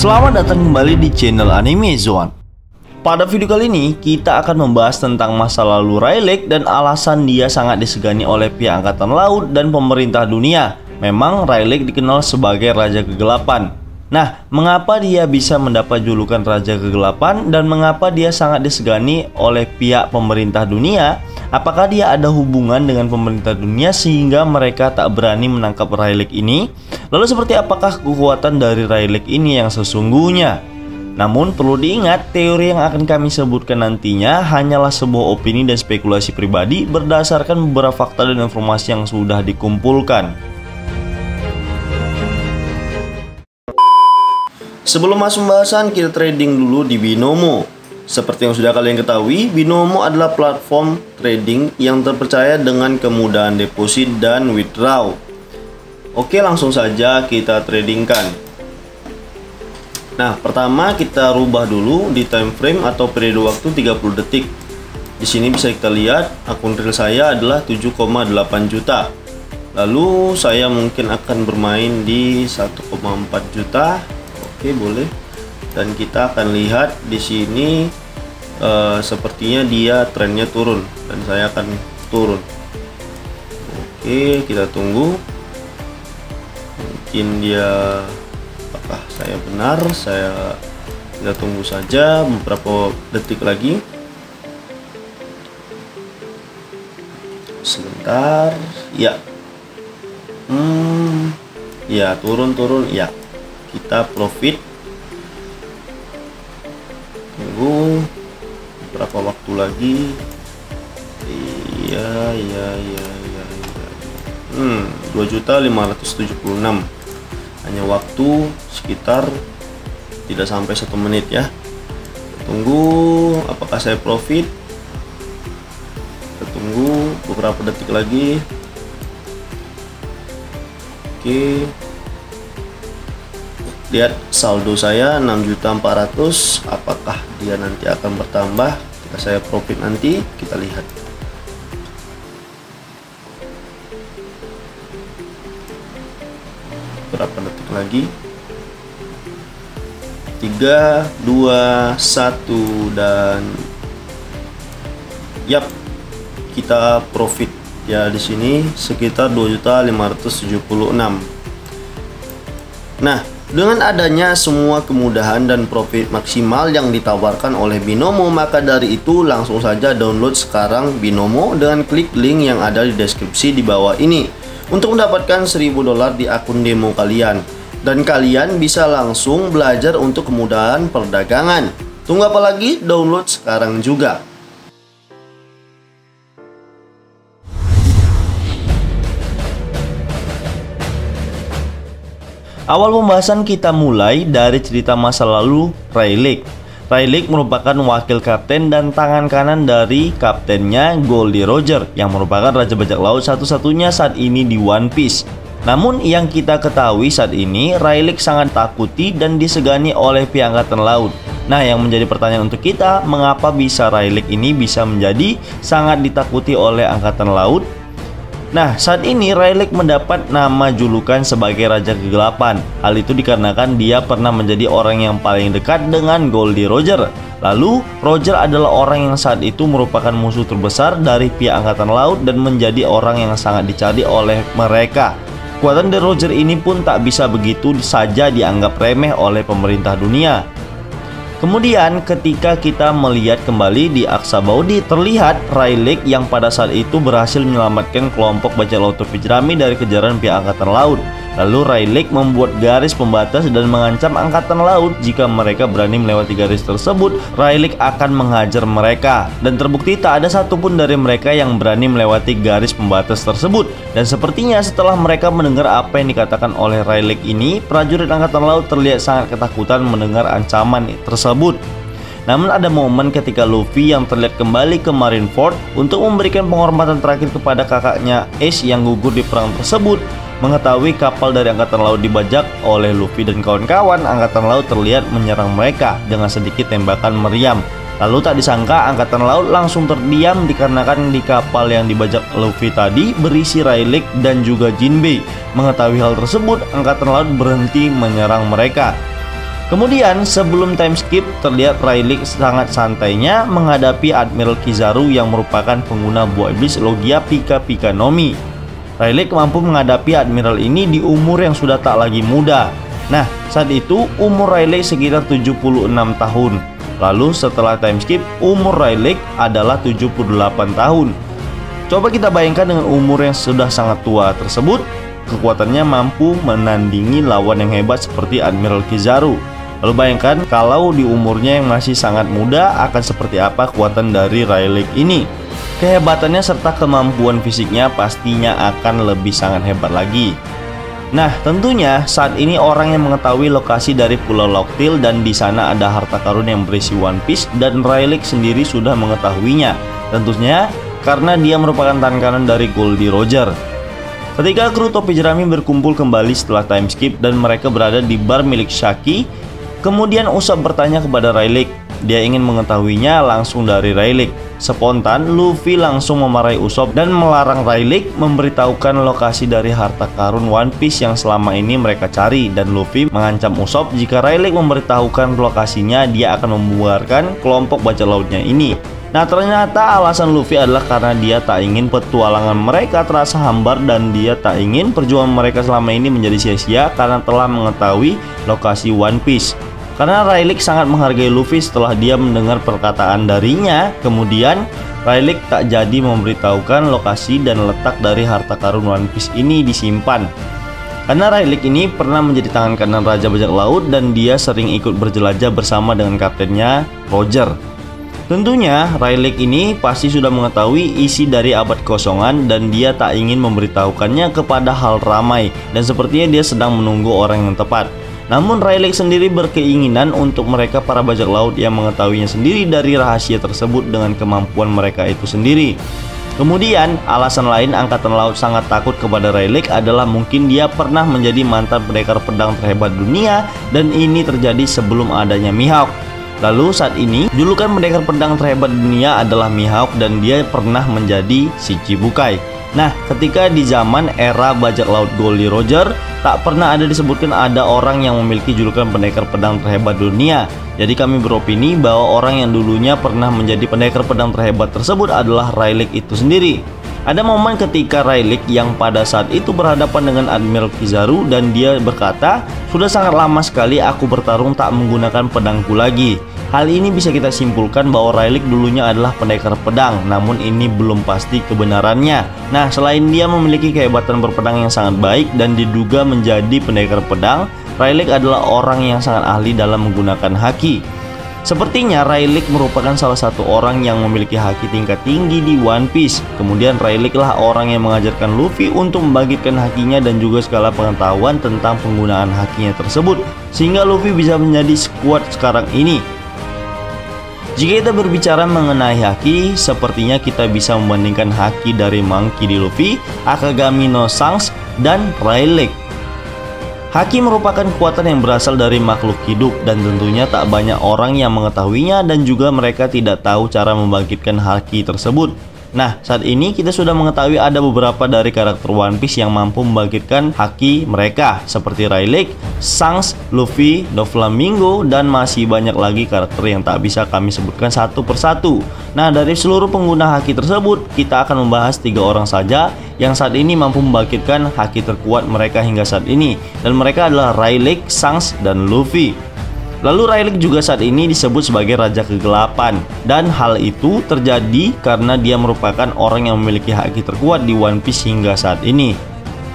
Selamat datang kembali di channel Anime Zone. Pada video kali ini kita akan membahas tentang masa lalu Rayleigh dan alasan dia sangat disegani oleh pihak angkatan laut dan pemerintah dunia. Memang Rayleigh dikenal sebagai Raja Kegelapan. Nah, mengapa dia bisa mendapat julukan Raja Kegelapan dan mengapa dia sangat disegani oleh pihak pemerintah dunia? Apakah dia ada hubungan dengan pemerintah dunia sehingga mereka tak berani menangkap Rayleigh ini? Lalu seperti apakah kekuatan dari Rayleigh ini yang sesungguhnya? Namun perlu diingat, teori yang akan kami sebutkan nantinya hanyalah sebuah opini dan spekulasi pribadi berdasarkan beberapa fakta dan informasi yang sudah dikumpulkan. Sebelum masuk pembahasan, kita trading dulu di Binomo. Seperti yang sudah kalian ketahui, Binomo adalah platform trading yang terpercaya dengan kemudahan deposit dan withdraw. Oke, langsung saja kita tradingkan. Nah, pertama kita rubah dulu di time frame atau periode waktu 30 detik. Di sini bisa kita lihat akun real saya adalah 7,8 juta. Lalu saya mungkin akan bermain di 1,4 juta. Oke, boleh. Dan kita akan lihat di sini sepertinya dia trennya turun dan saya akan turun. Oke, kita tunggu. Mungkin dia, apakah saya benar? Kita tunggu saja beberapa detik lagi. Sebentar, ya. Ya, turun ya. Kita profit. Tunggu berapa waktu lagi. Iya. 2.576. Hanya waktu sekitar tidak sampai 1 menit ya. Tunggu apakah saya profit. Kita tunggu beberapa detik lagi. Oke, lihat saldo saya 6.400.000. apakah dia nanti akan bertambah ketika saya profit nanti? Kita lihat. Berapa detik lagi? 3, 2, 1 dan yap, kita profit ya di sini sekitar 2.576.000. Nah, dengan adanya semua kemudahan dan profit maksimal yang ditawarkan oleh Binomo, maka dari itu langsung saja download sekarang Binomo dengan klik link yang ada di deskripsi di bawah ini untuk mendapatkan $1.000 di akun demo kalian. Dan kalian bisa langsung belajar untuk kemudahan perdagangan. Tunggu apa lagi? Download sekarang juga. Awal pembahasan kita mulai dari cerita masa lalu Rayleigh. Rayleigh merupakan wakil kapten dan tangan kanan dari kaptennya Goldie Roger yang merupakan raja bajak laut satu-satunya saat ini di One Piece. Namun yang kita ketahui saat ini, Rayleigh sangat takuti dan disegani oleh pihak angkatan laut. Nah, yang menjadi pertanyaan untuk kita, mengapa bisa Rayleigh ini bisa menjadi sangat ditakuti oleh angkatan laut? Nah, saat ini Rayleigh mendapat nama julukan sebagai Raja Kegelapan. Hal itu dikarenakan dia pernah menjadi orang yang paling dekat dengan Goldie Roger. Lalu, Roger adalah orang yang saat itu merupakan musuh terbesar dari pihak angkatan laut dan menjadi orang yang sangat dicari oleh mereka. Kekuatan dari Roger ini pun tak bisa begitu saja dianggap remeh oleh pemerintah dunia. Kemudian ketika kita melihat kembali di Aqsa Baudi, terlihat Rayleigh yang pada saat itu berhasil menyelamatkan kelompok bajak laut topi jerami dari kejaran pihak angkatan laut. Lalu Rayleigh membuat garis pembatas dan mengancam angkatan laut jika mereka berani melewati garis tersebut, Rayleigh akan menghajar mereka. Dan terbukti tak ada satupun dari mereka yang berani melewati garis pembatas tersebut. Dan sepertinya setelah mereka mendengar apa yang dikatakan oleh Rayleigh ini, prajurit angkatan laut terlihat sangat ketakutan mendengar ancaman tersebut. Namun ada momen ketika Luffy yang terlihat kembali ke Marineford untuk memberikan penghormatan terakhir kepada kakaknya Ace yang gugur di perang tersebut. Mengetahui kapal dari angkatan laut dibajak oleh Luffy dan kawan-kawan, angkatan laut terlihat menyerang mereka dengan sedikit tembakan meriam. Lalu tak disangka angkatan laut langsung terdiam dikarenakan di kapal yang dibajak Luffy tadi berisi Rayleigh dan juga Jinbei. Mengetahui hal tersebut, angkatan laut berhenti menyerang mereka. Kemudian sebelum time skip, terlihat Rayleigh sangat santainya menghadapi Admiral Kizaru yang merupakan pengguna buah iblis Logia Pika Pika no Mi. Rayleigh mampu menghadapi Admiral ini di umur yang sudah tak lagi muda. Nah, saat itu umur Rayleigh sekitar 76 tahun. Lalu setelah time skip, umur Rayleigh adalah 78 tahun. Coba kita bayangkan dengan umur yang sudah sangat tua tersebut, kekuatannya mampu menandingi lawan yang hebat seperti Admiral Kizaru. Lalu bayangkan kalau di umurnya yang masih sangat muda akan seperti apa kekuatan dari Rayleigh ini. Kehebatannya serta kemampuan fisiknya pastinya akan lebih sangat hebat lagi. Nah, tentunya saat ini orang yang mengetahui lokasi dari Pulau Locktail dan di sana ada harta karun yang berisi One Piece, dan Rayleigh sendiri sudah mengetahuinya. Tentunya karena dia merupakan tangan kanan dari Goldie Roger. Ketika kru topi jerami berkumpul kembali setelah time skip dan mereka berada di bar milik Shaki, kemudian Usopp bertanya kepada Rayleigh. Dia ingin mengetahuinya langsung dari Rayleigh. Spontan, Luffy langsung memarahi Usopp dan melarang Rayleigh memberitahukan lokasi dari harta karun One Piece yang selama ini mereka cari. Dan Luffy mengancam Usopp jika Rayleigh memberitahukan lokasinya, dia akan membubarkan kelompok bajak lautnya ini. Nah, ternyata alasan Luffy adalah karena dia tak ingin petualangan mereka terasa hambar dan dia tak ingin perjuangan mereka selama ini menjadi sia-sia karena telah mengetahui lokasi One Piece. Karena Rayleigh sangat menghargai Luffy setelah dia mendengar perkataan darinya, kemudian Rayleigh tak jadi memberitahukan lokasi dan letak dari harta karun One Piece ini disimpan. Karena Rayleigh ini pernah menjadi tangan kanan Raja Bajak Laut dan dia sering ikut berjelajah bersama dengan kaptennya Roger. Tentunya Rayleigh ini pasti sudah mengetahui isi dari abad kosongan dan dia tak ingin memberitahukannya kepada hal ramai, dan sepertinya dia sedang menunggu orang yang tepat. Namun Rayleigh sendiri berkeinginan untuk mereka para bajak laut yang mengetahuinya sendiri dari rahasia tersebut dengan kemampuan mereka itu sendiri. Kemudian alasan lain Angkatan Laut sangat takut kepada Rayleigh adalah mungkin dia pernah menjadi mantan pendekar pedang terhebat dunia, dan ini terjadi sebelum adanya Mihawk. Lalu saat ini julukan pendekar pedang terhebat dunia adalah Mihawk dan dia pernah menjadi Shichibukai. Nah, ketika di zaman era bajak laut Goldie Roger, tak pernah ada disebutkan ada orang yang memiliki julukan pendekar pedang terhebat dunia. Jadi kami beropini bahwa orang yang dulunya pernah menjadi pendekar pedang terhebat tersebut adalah Rayleigh itu sendiri. Ada momen ketika Rayleigh yang pada saat itu berhadapan dengan Admiral Kizaru dan dia berkata, "Sudah sangat lama sekali aku bertarung tak menggunakan pedangku lagi." Hal ini bisa kita simpulkan bahwa Rayleigh dulunya adalah pendekar pedang, namun ini belum pasti kebenarannya. Nah, selain dia memiliki kehebatan berpedang yang sangat baik dan diduga menjadi pendekar pedang, Rayleigh adalah orang yang sangat ahli dalam menggunakan haki. Sepertinya Rayleigh merupakan salah satu orang yang memiliki haki tingkat tinggi di One Piece. Kemudian Rayleigh lah orang yang mengajarkan Luffy untuk membangkitkan hakinya dan juga segala pengetahuan tentang penggunaan hakinya tersebut, sehingga Luffy bisa menjadi sekuat sekarang ini. Jika kita berbicara mengenai haki, sepertinya kita bisa membandingkan haki dari Monkey D. Luffy, Akagami no Shanks, dan Rayleigh. Haki merupakan kekuatan yang berasal dari makhluk hidup dan tentunya tak banyak orang yang mengetahuinya dan juga mereka tidak tahu cara membangkitkan haki tersebut. Nah, saat ini kita sudah mengetahui ada beberapa dari karakter One Piece yang mampu membangkitkan haki mereka, seperti Rayleigh, Shanks, Luffy, Doflamingo, dan masih banyak lagi karakter yang tak bisa kami sebutkan satu persatu. Nah, dari seluruh pengguna haki tersebut, kita akan membahas 3 orang saja yang saat ini mampu membangkitkan haki terkuat mereka hingga saat ini, dan mereka adalah Rayleigh, Shanks, dan Luffy. Lalu Rayleigh juga saat ini disebut sebagai Raja Kegelapan, dan hal itu terjadi karena dia merupakan orang yang memiliki haki terkuat di One Piece hingga saat ini.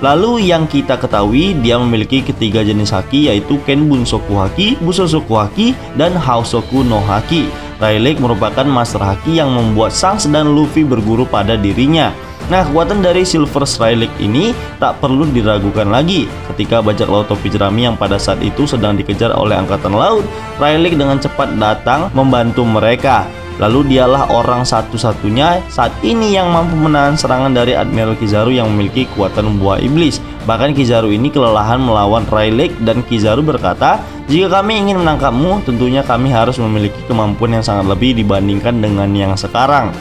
Lalu yang kita ketahui, dia memiliki ketiga jenis haki, yaitu Kenbunsoku Haki, Busosoku Haki, dan Hausoku no Haki. Rayleigh merupakan master haki yang membuat Shanks dan Luffy berguru pada dirinya. Nah, kekuatan dari Silver Rayleigh ini tak perlu diragukan lagi. Ketika bajak laut topi jerami yang pada saat itu sedang dikejar oleh Angkatan Laut, Rayleigh dengan cepat datang membantu mereka. Lalu dialah orang satu-satunya saat ini yang mampu menahan serangan dari Admiral Kizaru yang memiliki kekuatan buah iblis. Bahkan Kizaru ini kelelahan melawan Rayleigh dan Kizaru berkata, "Jika kami ingin menangkapmu, tentunya kami harus memiliki kemampuan yang sangat lebih dibandingkan dengan yang sekarang."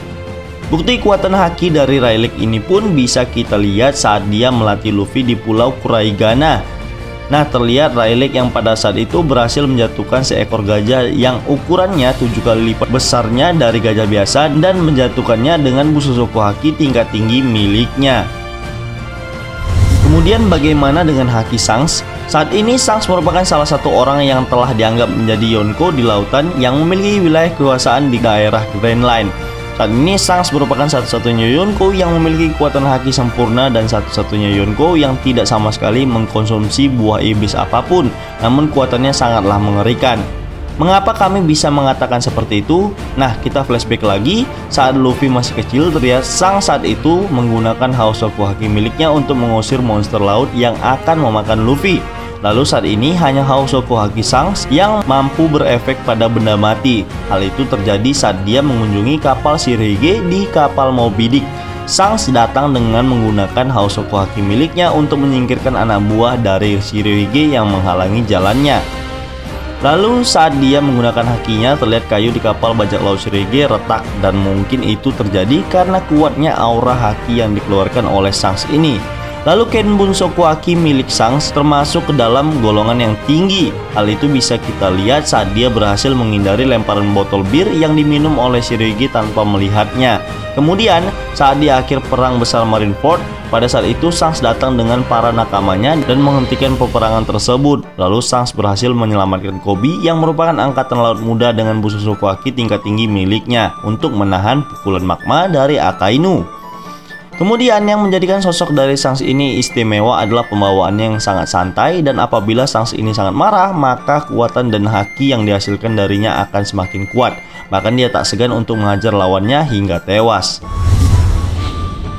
Bukti kekuatan haki dari Rayleigh ini pun bisa kita lihat saat dia melatih Luffy di Pulau Kuraigana. Nah, terlihat Rayleigh yang pada saat itu berhasil menjatuhkan seekor gajah yang ukurannya 7 kali lipat besarnya dari gajah biasa dan menjatuhkannya dengan Busoshoku Haki tingkat tinggi miliknya. Kemudian bagaimana dengan Haki Shanks? Saat ini Shanks merupakan salah satu orang yang telah dianggap menjadi Yonko di lautan yang memiliki wilayah kekuasaan di daerah Grand Line. Saat ini Shanks merupakan satu-satunya Yonko yang memiliki kekuatan haki sempurna dan satu-satunya Yonko yang tidak sama sekali mengkonsumsi buah iblis apapun, namun kekuatannya sangatlah mengerikan. Mengapa kami bisa mengatakan seperti itu? Nah, kita flashback lagi. Saat Luffy masih kecil, terlihat Shanks saat itu menggunakan Hausoku Haki miliknya untuk mengusir monster laut yang akan memakan Luffy. Lalu saat ini hanya Hausoku Haki Shanks yang mampu berefek pada benda mati. Hal itu terjadi saat dia mengunjungi kapal Shirohige di kapal Moby Dick. Shanks datang dengan menggunakan Hausoku Haki miliknya untuk menyingkirkan anak buah dari Shirohige yang menghalangi jalannya. Lalu saat dia menggunakan hakinya, terlihat kayu di kapal bajak laut Shirohige retak, dan mungkin itu terjadi karena kuatnya aura haki yang dikeluarkan oleh Shanks ini. Lalu Ken Bunsoku Haki milik Shanks termasuk ke dalam golongan yang tinggi. Hal itu bisa kita lihat saat dia berhasil menghindari lemparan botol bir yang diminum oleh Shirohige tanpa melihatnya. Kemudian saat di akhir perang besar Marineford, pada saat itu Shanks datang dengan para nakamanya dan menghentikan peperangan tersebut. Lalu Shanks berhasil menyelamatkan Koby yang merupakan angkatan laut muda dengan Busoshoku Haki tingkat tinggi miliknya untuk menahan pukulan magma dari Akainu. Kemudian yang menjadikan sosok dari Shanks ini istimewa adalah pembawaannya yang sangat santai, dan apabila Shanks ini sangat marah, maka kekuatan dan haki yang dihasilkan darinya akan semakin kuat. Bahkan dia tak segan untuk menghajar lawannya hingga tewas.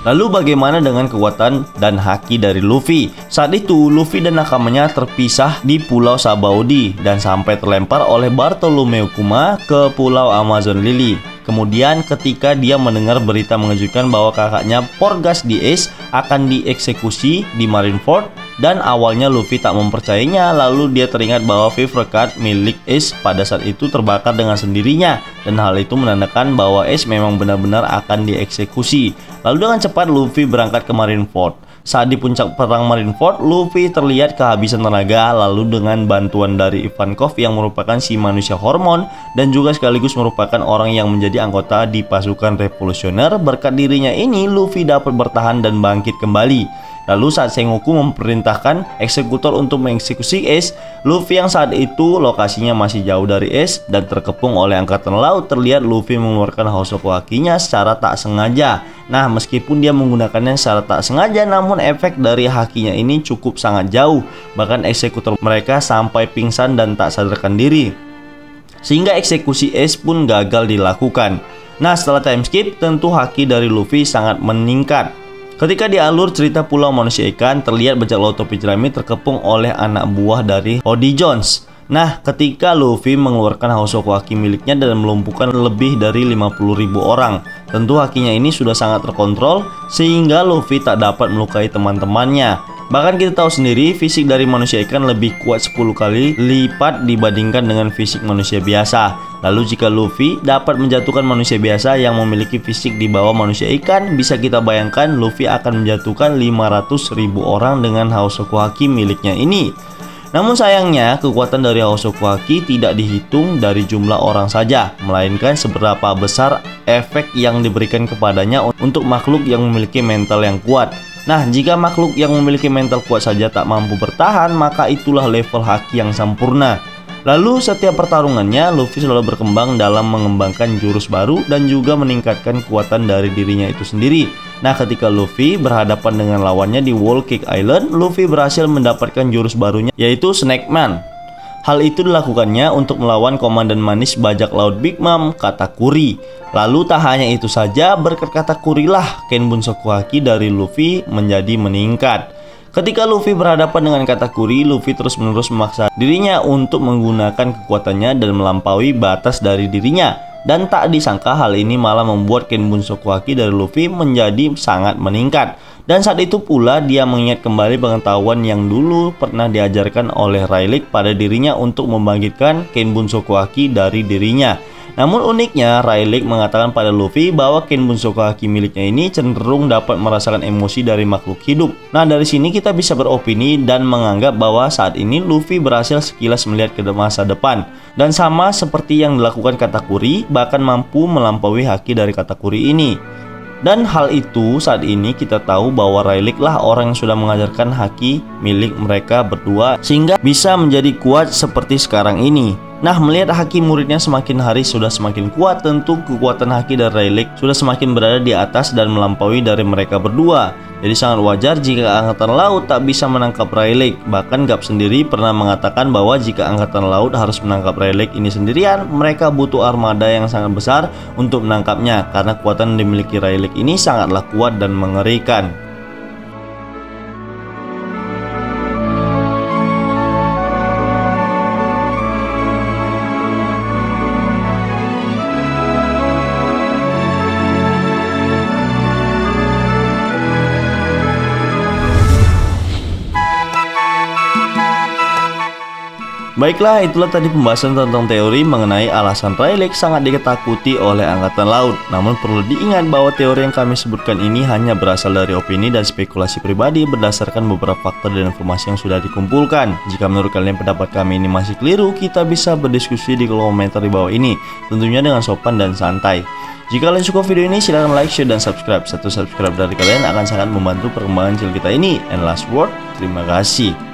Lalu bagaimana dengan kekuatan dan haki dari Luffy? Saat itu Luffy dan nakamanya terpisah di Pulau Sabaody dan sampai terlempar oleh Bartolomeo Kuma ke Pulau Amazon Lily. Kemudian ketika dia mendengar berita mengejutkan bahwa kakaknya Porgas the Ace akan dieksekusi di Marineford, dan awalnya Luffy tak mempercayainya. Lalu dia teringat bahwa Vivre Card milik Ace pada saat itu terbakar dengan sendirinya, dan hal itu menandakan bahwa Ace memang benar-benar akan dieksekusi. Lalu dengan cepat Luffy berangkat ke Marineford. Saat di puncak perang Marineford, Luffy terlihat kehabisan tenaga. Lalu dengan bantuan dari Ivankov yang merupakan si manusia hormon dan juga sekaligus merupakan orang yang menjadi anggota di pasukan revolusioner, berkat dirinya ini Luffy dapat bertahan dan bangkit kembali. Lalu saat Sengoku memperintahkan eksekutor untuk mengeksekusi Ace, Luffy yang saat itu lokasinya masih jauh dari Ace dan terkepung oleh angkatan laut, terlihat Luffy mengeluarkan Hausoku Hakinya secara tak sengaja. Nah, meskipun dia menggunakannya secara tak sengaja, namun efek dari hakinya ini cukup sangat jauh. Bahkan eksekutor mereka sampai pingsan dan tak sadarkan diri, sehingga eksekusi Ace pun gagal dilakukan. Nah, setelah time skip, tentu haki dari Luffy sangat meningkat. Ketika di alur cerita Pulau Manusia Ikan, terlihat bajak laut topi jerami terkepung oleh anak buah dari Hody Jones. Nah, ketika Luffy mengeluarkan Hausoku Haki miliknya dan melumpuhkan lebih dari 50.000 orang, tentu hakinya ini sudah sangat terkontrol sehingga Luffy tak dapat melukai teman-temannya. Bahkan kita tahu sendiri, fisik dari manusia ikan lebih kuat 10 kali lipat dibandingkan dengan fisik manusia biasa. Lalu jika Luffy dapat menjatuhkan manusia biasa yang memiliki fisik di bawah manusia ikan, bisa kita bayangkan Luffy akan menjatuhkan 500.000 orang dengan Hausoku Haki miliknya ini. Namun sayangnya, kekuatan dari Hausoku Haki tidak dihitung dari jumlah orang saja, melainkan seberapa besar efek yang diberikan kepadanya untuk makhluk yang memiliki mental yang kuat. Nah, jika makhluk yang memiliki mental kuat saja tak mampu bertahan, maka itulah level haki yang sempurna. Lalu setiap pertarungannya, Luffy selalu berkembang dalam mengembangkan jurus baru dan juga meningkatkan kekuatan dari dirinya itu sendiri. Nah, ketika Luffy berhadapan dengan lawannya di Whole Cake Island, Luffy berhasil mendapatkan jurus barunya, yaitu Snake Man. Hal itu dilakukannya untuk melawan komandan manis bajak laut Big Mom, Katakuri. Lalu tak hanya itu saja, berkat Katakuri lah Ken Bunsoku Haki dari Luffy menjadi meningkat. Ketika Luffy berhadapan dengan Katakuri, Luffy terus-menerus memaksa dirinya untuk menggunakan kekuatannya dan melampaui batas dari dirinya. Dan tak disangka hal ini malah membuat Ken Bunsoku Haki dari Luffy menjadi sangat meningkat. Dan saat itu pula dia mengingat kembali pengetahuan yang dulu pernah diajarkan oleh Rayleigh pada dirinya untuk membangkitkan Ken Bunsoku Haki dari dirinya. Namun uniknya, Rayleigh mengatakan pada Luffy bahwa Ken Bunsoku Haki miliknya ini cenderung dapat merasakan emosi dari makhluk hidup. Nah, dari sini kita bisa beropini dan menganggap bahwa saat ini Luffy berhasil sekilas melihat ke masa depan. Dan sama seperti yang dilakukan Katakuri, bahkan mampu melampaui Haki dari Katakuri ini. Dan hal itu saat ini kita tahu bahwa Rayleigh lah orang yang sudah mengajarkan Haki milik mereka berdua sehingga bisa menjadi kuat seperti sekarang ini. Nah, melihat Haki muridnya semakin hari sudah semakin kuat, tentu kekuatan Haki dari Rayleigh sudah semakin berada di atas dan melampaui dari mereka berdua. Jadi sangat wajar jika Angkatan Laut tak bisa menangkap Rayleigh. Bahkan Garp sendiri pernah mengatakan bahwa jika Angkatan Laut harus menangkap Rayleigh ini sendirian, mereka butuh armada yang sangat besar untuk menangkapnya, karena kekuatan yang dimiliki Rayleigh ini sangatlah kuat dan mengerikan. Baiklah, itulah tadi pembahasan tentang teori mengenai alasan Rayleigh sangat diketakuti oleh Angkatan Laut. Namun perlu diingat bahwa teori yang kami sebutkan ini hanya berasal dari opini dan spekulasi pribadi berdasarkan beberapa faktor dan informasi yang sudah dikumpulkan. Jika menurut kalian pendapat kami ini masih keliru, kita bisa berdiskusi di kolom komentar di bawah ini, tentunya dengan sopan dan santai. Jika kalian suka video ini, silahkan like, share, dan subscribe. Satu subscribe dari kalian akan sangat membantu perkembangan channel kita ini. And last word, terima kasih.